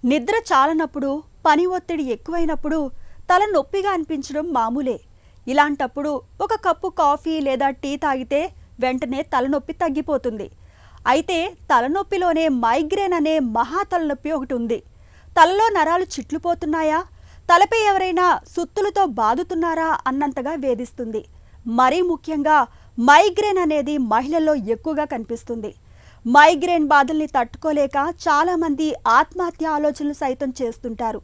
నిద్ర చాలనప్పుడు, పని ఒత్తిడి ఎక్కువైనప్పుడు తల నొప్పిగా అనిపించడం మామూలే. ఇలాంటప్పుడు ఒక కప్పు కాఫీ లేదా టీ తాగితే వెంటనే తలనొప్పి తగ్గిపోతుంది. అయితే తలనొప్పిలోనే మైగ్రేన్ అనే మహా తలనొప్పి ఒకటి ఉంది. తలలో నరాలు చిట్లిపోతున్నాయా, తలపై ఎవరైనా సుత్తులతో బాదుతున్నారా అన్నంతగా వేధిస్తుంది. మరీ ముఖ్యంగా మైగ్రేన్ అనేది మహిళల్లో ఎక్కువగా కనిపిస్తుంది. మైగ్రేన్ బాధల్ని తట్టుకోలేక చాలామంది ఆత్మహత్య ఆలోచనలు సైతం చేస్తుంటారు.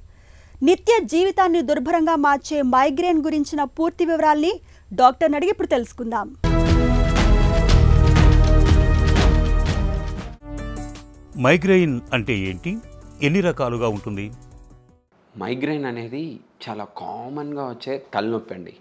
నిత్య జీవితాన్ని దుర్భరంగా మార్చే మైగ్రేన్ గురించిన పూర్తి వివరాల్ని డాక్టర్ని అడిగి ఇప్పుడు తెలుసుకుందాం. మైగ్రేన్ అంటే ఏంటి? ఎన్ని రకాలుగా ఉంటుంది? మైగ్రేన్ అనేది చాలా కామన్గా వచ్చే తలనొప్పి అండి.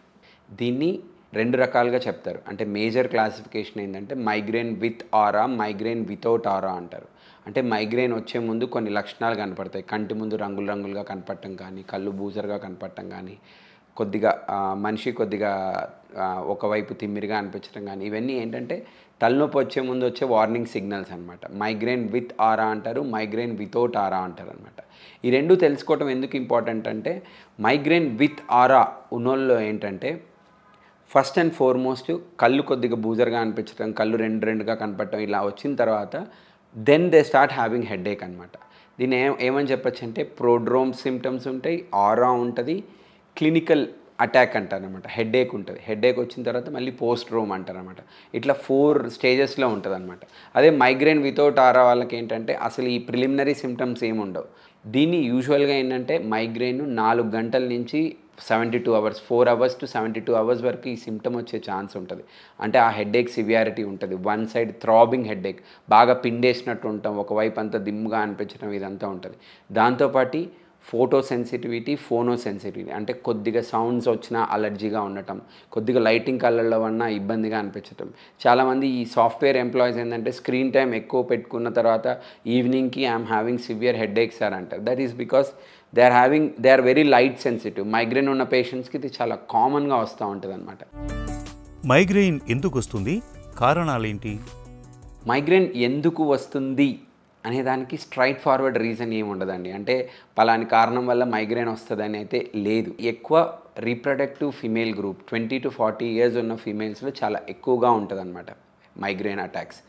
దీన్ని రెండు రకాలుగా చెప్తారు. అంటే మేజర్ క్లాసిఫికేషన్ ఏంటంటే migraine with aura, migraine without aura అంటారు. అంటే మైగ్రేన్ వచ్చే ముందు కొన్ని లక్షణాలు కనపడతాయి. కంటి ముందు రంగులు రంగులుగా కనపడటం కానీ, కళ్ళు బూజర్గా కనపడటం కానీ, కొద్దిగా మనిషి కొద్దిగా ఒకవైపు తిమ్మిరిగా అనిపించడం కానీ, ఇవన్నీ ఏంటంటే తలనొప్పి వచ్చే ముందు వచ్చే వార్నింగ్ సిగ్నల్స్ అనమాట. మైగ్రేన్ విత్ ఆరా అంటారు, మైగ్రేన్ వితౌట్ ఆరా అంటారు అనమాట. ఈ రెండు తెలుసుకోవటం ఎందుకు ఇంపార్టెంట్ అంటే, మైగ్రేన్ విత్ ఆరా ఉన్నోళ్ళు ఏంటంటే ఫస్ట్ అండ్ ఫార్మోస్ట్ కళ్ళు కొద్దిగా బూజర్గా అనిపించడం, కళ్ళు రెండుగా కనపడటం, ఇలా వచ్చిన తర్వాత then they start having headache అనమాట. దీన్ని ఏమని చెప్పచ్చు అంటే ప్రోడ్రోమ్ సిమ్టమ్స్ ఉంటాయి, ఆరా ఉంటుంది, క్లినికల్ అటాక్ అంటారనమాట. హెడేక్ ఉంటుంది. హెడేక్ వచ్చిన తర్వాత మళ్ళీ పోస్ట్ రోమ్ అంటారనమాట. ఇట్లా 4 స్టేజెస్లో ఉంటుంది అనమాట. అదే మైగ్రేన్ వితౌట్ ఆరా వాళ్ళకి ఏంటంటే అసలు ఈ ప్రిలిమినరీ సిమ్టమ్స్ ఏమి ఉండవు. దీన్ని యూజువల్గా ఏంటంటే మైగ్రేన్ 4 గంటల నుంచి 72 అవర్స్, 4 అవర్స్ టు 72 అవర్స్ వరకు ఈ సిమ్టమ్ వచ్చే ఛాన్స్ ఉంటుంది. అంటే ఆ హెడేక్ సివియారిటీ ఉంటుంది. వన్ సైడ్ థ్రాబింగ్ హెడేక్, బాగా పిండేసినట్టు ఉంటాం, ఒకవైపు అంతా దిమ్ముగా అనిపించడం, ఇదంతా ఉంటుంది. దాంతోపాటు ఫోటో సెన్సిటివిటీ, ఫోనో సెన్సిటివిటీ, అంటే కొద్దిగా సౌండ్స్ వచ్చినా అలర్జీగా ఉండటం, కొద్దిగా లైటింగ్ కలర్లో ఉన్న ఇబ్బందిగా అనిపించటం. చాలామంది ఈ సాఫ్ట్వేర్ ఎంప్లాయీస్ ఏంటంటే స్క్రీన్ టైం ఎక్కువ పెట్టుకున్న తర్వాత ఈవినింగ్కి I'm having severe headache sir అంటారు. That is because they are very light sensitive. Migraine ఉన్న పేషెంట్స్కి ఇది చాలా కామన్గా వస్తూ ఉంటుంది అనమాట. మైగ్రేన్ ఎందుకు వస్తుంది? కారణాలేంటి? మైగ్రేన్ ఎందుకు వస్తుంది అనే దానికి స్ట్రైట్ ఫార్వర్డ్ రీజన్ ఏమి ఉండదండి. అంటే పలాని కారణం వల్ల మైగ్రేన్ వస్తుందని అయితే లేదు. ఎక్కువ reproductive female group 20 to 40 years ఉన్న ఫీమేల్స్లో చాలా ఎక్కువగా ఉంటుంది అనమాట మైగ్రేన్ అటాక్స్.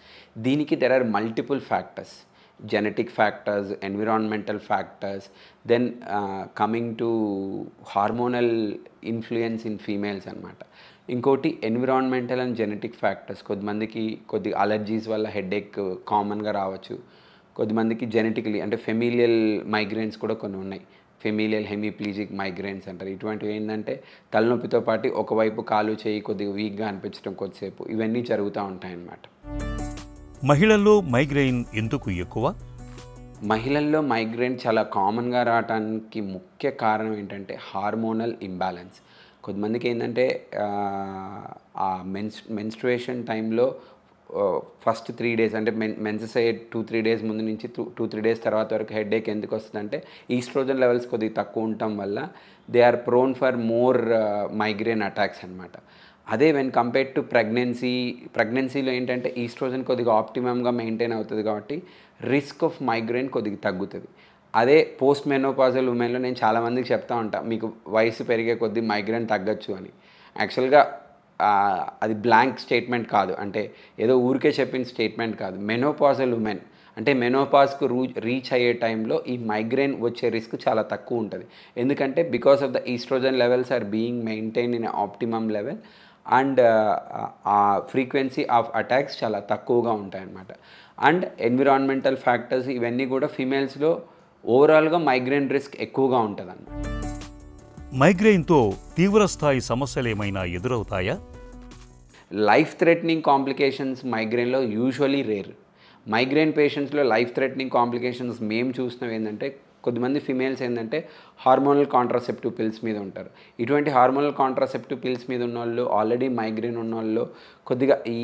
దీనికి there are multiple factors, genetic factors, environmental factors, then coming to hormonal influence in females అనమాట. ఇంకోటి ఎన్విరాన్మెంటల్ అండ్ జెనెటిక్ ఫ్యాక్టర్స్. కొద్దిమందికి కొద్ది అలర్జీస్ వల్ల హెడేక్ కామన్గా రావచ్చు. కొద్దిమందికి జెనెటికలీ అంటే ఫెమిలియల్ మైగ్రేన్స్ కూడా కొన్ని ఉన్నాయి. ఫెమిలియల్ హెమిప్లీజిక్ మైగ్రేన్స్ అంటారు. ఇటువంటివి ఏంటంటే తలనొప్పితో పాటు ఒకవైపు కాలు చేయి కొద్దిగా వీక్గా అనిపించడం కొద్దిసేపు, ఇవన్నీ జరుగుతూ ఉంటాయన్నమాట. మహిళల్లో మైగ్రేన్ ఎందుకు ఎక్కువ? మహిళల్లో మైగ్రేన్ చాలా కామన్గా రావడానికి ముఖ్య కారణం ఏంటంటే హార్మోనల్ ఇంబ్యాలెన్స్. కొంతమందికి ఏంటంటే ఆ మెన్స్ట్రుయేషన్ టైంలో ఫస్ట్ 3 డేస్ అంటే మెన్సెస్ అయ్యే 2-3 డేస్ ముందు నుంచి 2-3 డేస్ తర్వాత వరకు హెడేక్ ఎందుకు వస్తుందంటే ఈస్ట్రోజన్ లెవెల్స్ కొద్దిగా తక్కువ ఉండటం వల్ల they are prone for more migraine attacks అనమాట. అదే వెన్ కంపేర్ టు ప్రెగ్నెన్సీలో ఏంటంటే ఈస్ట్రోజన్ కొద్దిగా ఆప్టిమమ్గా మెయింటైన్ అవుతుంది కాబట్టి రిస్క్ ఆఫ్ మైగ్రేన్ కొద్దిగా తగ్గుతుంది. అదే పోస్ట్ మెనోపాజల్ ఉమెన్లో నేను చాలామందికి చెప్తా ఉంటాను, మీకు వయసు పెరిగే కొద్దీ మైగ్రేన్ తగ్గచ్చు అని. యాక్చువల్గా అది బ్లాంక్ స్టేట్మెంట్ కాదు, అంటే ఏదో ఊరికే చెప్పిన స్టేట్మెంట్ కాదు. మెనోపాజల్ ఉమెన్ అంటే మెనోపాజ్కు రీచ్ అయ్యే టైంలో ఈ మైగ్రేన్ వచ్చే రిస్క్ చాలా తక్కువ ఉంటుంది. ఎందుకంటే because of the estrogen levels are being maintain in optimum level and ఆ ఫ్రీక్వెన్సీ ఆఫ్ అటాక్స్ చాలా తక్కువగా ఉంటాయన్నమాట. అండ్ ఎన్విరాన్మెంటల్ ఫ్యాక్టర్స్ ఇవన్నీ కూడా ఫీమేల్స్లో ఓవరాల్గా మైగ్రేన్ రిస్క్ ఎక్కువగా ఉంటుంది అన్నమాట. మైగ్రేన్తో తీవ్రస్థాయి సమస్యలు ఏమైనా ఎదురవుతాయా? లైఫ్ థ్రెటనింగ్ కాంప్లికేషన్స్ మైగ్రేన్లో యూజువలీ రేర్. మైగ్రేన్ పేషెంట్స్లో లైఫ్ థ్రెటనింగ్ కాంప్లికేషన్స్ మేము చూసినవి ఏంటంటే కొద్దిమంది ఫిమేల్స్ ఏంటంటే హార్మోనల్ కాంట్రాసెప్టివ్ పిల్స్ మీద ఉంటారు. ఇటువంటి హార్మోనల్ కాంట్రాసెప్టివ్ పిల్స్ మీద ఉన్న వాళ్ళు, ఆల్రెడీ మైగ్రేన్ ఉన్న వాళ్ళు కొద్దిగా ఈ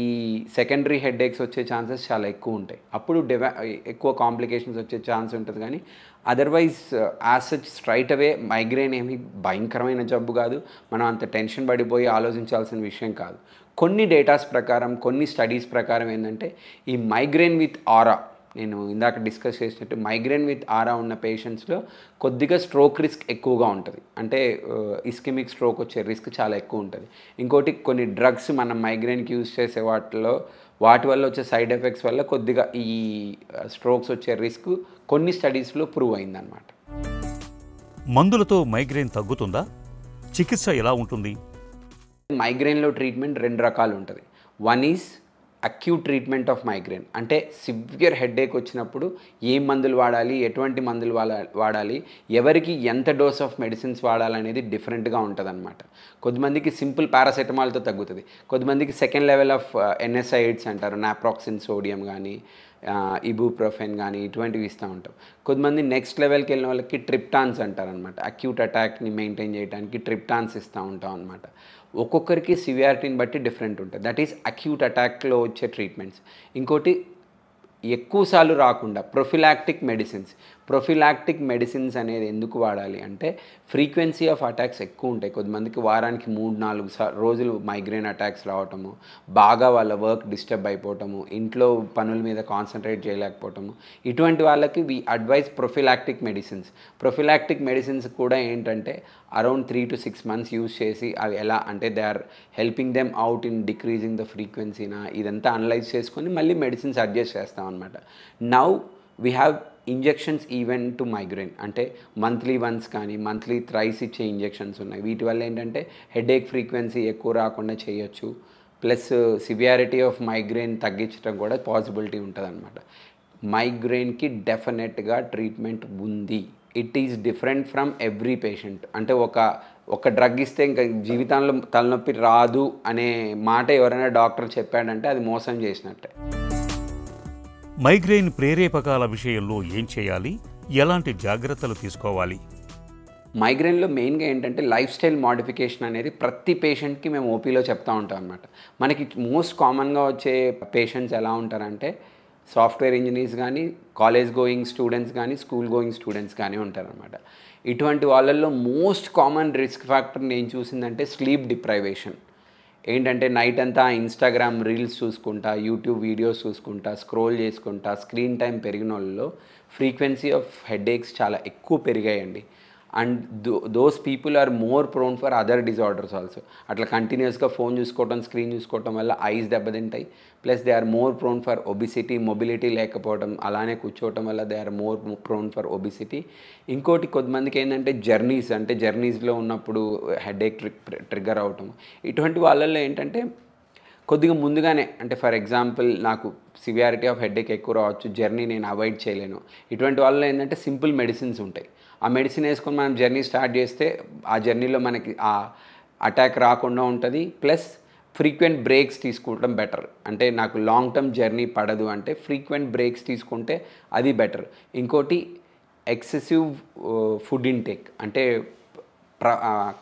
సెకండరీ హెడేక్స్ వచ్చే ఛాన్సెస్ చాలా ఎక్కువ ఉంటాయి. అప్పుడు ఎక్కువ కాంప్లికేషన్స్ వచ్చే ఛాన్స్ ఉంటుంది. కానీ అదర్వైజ్ యాజ్ సచ్ స్ట్రైట్ అవే మైగ్రేన్ ఏమి భయంకరమైన జబ్బు కాదు, మనం అంత టెన్షన్ పడిపోయి ఆలోచించాల్సిన విషయం కాదు. కొన్ని డేటాస్ ప్రకారం, కొన్ని స్టడీస్ ప్రకారం ఏంటంటే ఈ మైగ్రేన్ విత్ ఆరా నేను ఇందాక డిస్కస్ చేసినట్టు మైగ్రేన్ విత్ ఆరా ఉన్న పేషెంట్స్లో కొద్దిగా స్ట్రోక్ రిస్క్ ఎక్కువగా ఉంటుంది. అంటే ఇస్కెమిక్ స్ట్రోక్ వచ్చే రిస్క్ చాలా ఎక్కువ ఉంటుంది. ఇంకోటి కొన్ని డ్రగ్స్ మనం మైగ్రేన్కి యూజ్ చేసే వాటి వల్ల వచ్చే సైడ్ ఎఫెక్ట్స్ వల్ల కొద్దిగా ఈ స్ట్రోక్స్ వచ్చే రిస్క్ కొన్ని స్టడీస్లో ప్రూవ్ అయిందనమాట. మందులతో మైగ్రేన్ తగ్గుతుందా? చికిత్స ఎలా ఉంటుంది? మైగ్రేన్లో ట్రీట్మెంట్ 2 రకాలు ఉంటుంది. One is acute treatment of migraine, అంటే సివియర్ హెడేక్ వచ్చినప్పుడు ఏ మందులు వాడాలి, ఎటువంటి మందులు వాడాలి, ఎవరికి ఎంత డోస్ ఆఫ్ మెడిసిన్స్ వాడాలనేది డిఫరెంట్గా ఉంటుంది అనమాట. కొంతమందికి సింపుల్ పారాసెటమాల్తో తగ్గుతుంది, కొంతమందికి సెకండ్ లెవెల్ ఆఫ్ ఎన్ఎస్ఐడ్స్ అంటారు, నాప్రాక్సిన్ సోడియం కానీ ఇబుప్రోఫెన్ కానీ ఇటువంటివి ఇస్తూ ఉంటాం. కొంతమంది నెక్స్ట్ లెవెల్కి వెళ్ళిన వాళ్ళకి ట్రిప్టాన్స్ అంటారు అనమాట. అక్యూట్ అటాక్ని మెయింటైన్ చేయడానికి ట్రిప్టాన్స్ ఇస్తూ ఉంటాం అనమాట. ఒక్కొక్కరికి సివియారిటీని బట్టి డిఫరెంట్ ఉంటుంది. దట్ ఈస్ అక్యూట్ అటాక్లో వచ్చే ట్రీట్మెంట్స్. ఇంకోటి ఎక్కువసార్లు రాకుండా ప్రొఫిలాక్టిక్ మెడిసిన్స్ అనేది ఎందుకు వాడాలి అంటే ఫ్రీక్వెన్సీ ఆఫ్ అటాక్స్ ఎక్కువ ఉంటాయి. కొంతమందికి వారానికి 3-4 రోజులు మైగ్రేన్ అటాక్స్ రావటము, బాగా వాళ్ళ వర్క్ డిస్టర్బ్ అయిపోవటము, ఇంట్లో పనుల మీద కాన్సన్ట్రేట్ చేయలేకపోవటము, ఇటువంటి వాళ్ళకి వి అడ్వైజ్ ప్రొఫిలాక్టిక్ మెడిసిన్స్ కూడా ఏంటంటే అరౌండ్ 3 to 6 months యూజ్ చేసి అవి ఎలా అంటే they are helping them out in decreasing the ఫ్రీక్వెన్సీనా ఇదంతా అనలైజ్ చేసుకొని మళ్ళీ మెడిసిన్స్ అడ్జస్ట్ చేస్తాం అనమాట. Now we have injections even to migraine, అంటే మంత్లీ వన్స్ కానీ మంత్లీ థ్రైస్ ఇచ్చే ఇంజెక్షన్స్ ఉన్నాయి. వీటి వల్ల ఏంటంటే హెడేక్ ఫ్రీక్వెన్సీ ఎక్కువ రాకుండా చేయొచ్చు, ప్లస్ సివియారిటీ ఆఫ్ మైగ్రేన్ తగ్గించడం కూడా పాసిబిలిటీ ఉంటుంది అనమాట. మైగ్రేన్కి డెఫినెట్గా ట్రీట్మెంట్ ఉంది. It is different from every patient. అంటే ఒక డ్రగ్ ఇస్తే ఇంకా జీవితంలో తలనొప్పి రాదు అనే మాట ఎవరైనా డాక్టర్ చెప్పాడంటే అది మోసం చేసినట్టే. మైగ్రేన్ ప్రేరేపకాల విషయంలో ఏం చేయాలి? ఎలాంటి జాగ్రత్తలు తీసుకోవాలి? మైగ్రేన్లో మెయిన్గా ఏంటంటే లైఫ్ స్టైల్ మోడిఫికేషన్ అనేది ప్రతి పేషెంట్కి మేము ఓపీలో చెప్తూ ఉంటాం అనమాట. మనకి మోస్ట్ కామన్గా వచ్చే పేషెంట్స్ ఎలా ఉంటారంటే సాఫ్ట్వేర్ ఇంజనీర్స్ కానీ, కాలేజ్ గోయింగ్ స్టూడెంట్స్ కానీ, స్కూల్ గోయింగ్ స్టూడెంట్స్ కానీ ఉంటారనమాట. ఇటువంటి వాళ్ళల్లో మోస్ట్ కామన్ రిస్క్ ఫ్యాక్టర్ నేను చూసిందంటే స్లీప్ డిప్రైవేషన్. ఏంటంటే నైట్ అంతా ఇన్స్టాగ్రామ్ రీల్స్ చూసుకుంటా, యూట్యూబ్ వీడియోస్ చూసుకుంటా, స్క్రోల్ చేసుకుంటా స్క్రీన్ టైం పెరిగిన వాళ్ళలో ఫ్రీక్వెన్సీ ఆఫ్ హెడేక్స్ చాలా ఎక్కువ పెరిగాయండి. And those people are more prone for other disorders also. అట్లా కంటిన్యూస్గా ఫోన్ చూసుకోవటం, స్క్రీన్ చూసుకోవటం వల్ల ఐస్ దెబ్బతింటాయి. Plus they are more prone for obesity, mobility లేకపోవడం, అలానే కూర్చోవటం వల్ల they are more prone for obesity. ఇంకోటి కొంతమందికి ఏంటంటే జర్నీస్లో ఉన్నప్పుడు హెడేక్ ట్రిగ్గర్ అవటం. ఇటువంటి వాళ్ళల్లో ఏంటంటే కొద్దిగా ముందుగానే, అంటే ఫర్ ఎగ్జాంపుల్ నాకు సివియారిటీ ఆఫ్ హెడేక్ ఎక్కువ రావచ్చు, జర్నీ నేను అవాయిడ్ చేయలేను, ఇటువంటి వాళ్ళలో ఏంటంటే సింపుల్ మెడిసిన్స్ ఉంటాయి. ఆ మెడిసిన్ వేసుకొని మనం జర్నీ స్టార్ట్ చేస్తే ఆ జర్నీలో మనకి ఆ అటాక్ రాకుండా ఉంటుంది. ప్లస్ ఫ్రీక్వెంట్ బ్రేక్స్ తీసుకోవడం బెటర్. అంటే నాకు లాంగ్ టర్మ్ జర్నీ పడదు అంటే ఫ్రీక్వెంట్ బ్రేక్స్ తీసుకుంటే అది బెటర్. ఇంకోటి ఎక్సెసివ్ ఫుడ్ ఇంటేక్, అంటే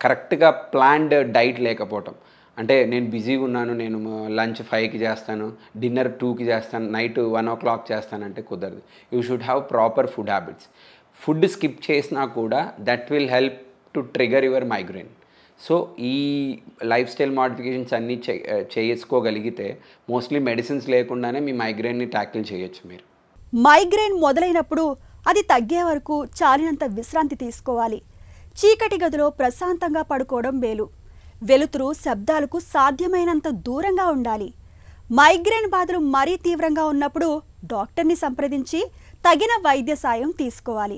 కరెక్ట్గా ప్లాన్డ్ డైట్ లేకపోవటం. అంటే నేను బిజీగా ఉన్నాను, నేను లంచ్ 5కి చేస్తాను, డిన్నర్ 2కి చేస్తాను, నైట్ 1 o'clock చేస్తానంటే కుదరదు. You should have proper food habits. Food skip చేసినా కూడా that will help to trigger your migraine. So ఈ లైఫ్ స్టైల్ మోడిఫికేషన్స్ అన్నీ చేసుకోగలిగితే మోస్ట్లీ మెడిసిన్స్ లేకుండానే మీ మైగ్రేన్ని ట్యాకిల్ చేయొచ్చు మీరు. మైగ్రేన్ మొదలైనప్పుడు అది తగ్గే వరకు చాలినంత విశ్రాంతి తీసుకోవాలి. చీకటి గదిలో ప్రశాంతంగా పడుకోవడం మేలు. వెలుతురు, శబ్దాలకు సాధ్యమైనంత దూరంగా ఉండాలి. మైగ్రేన్ బాధలు మరీ తీవ్రంగా ఉన్నప్పుడు డాక్టర్ని సంప్రదించి తగిన వైద్య సాయం తీసుకోవాలి.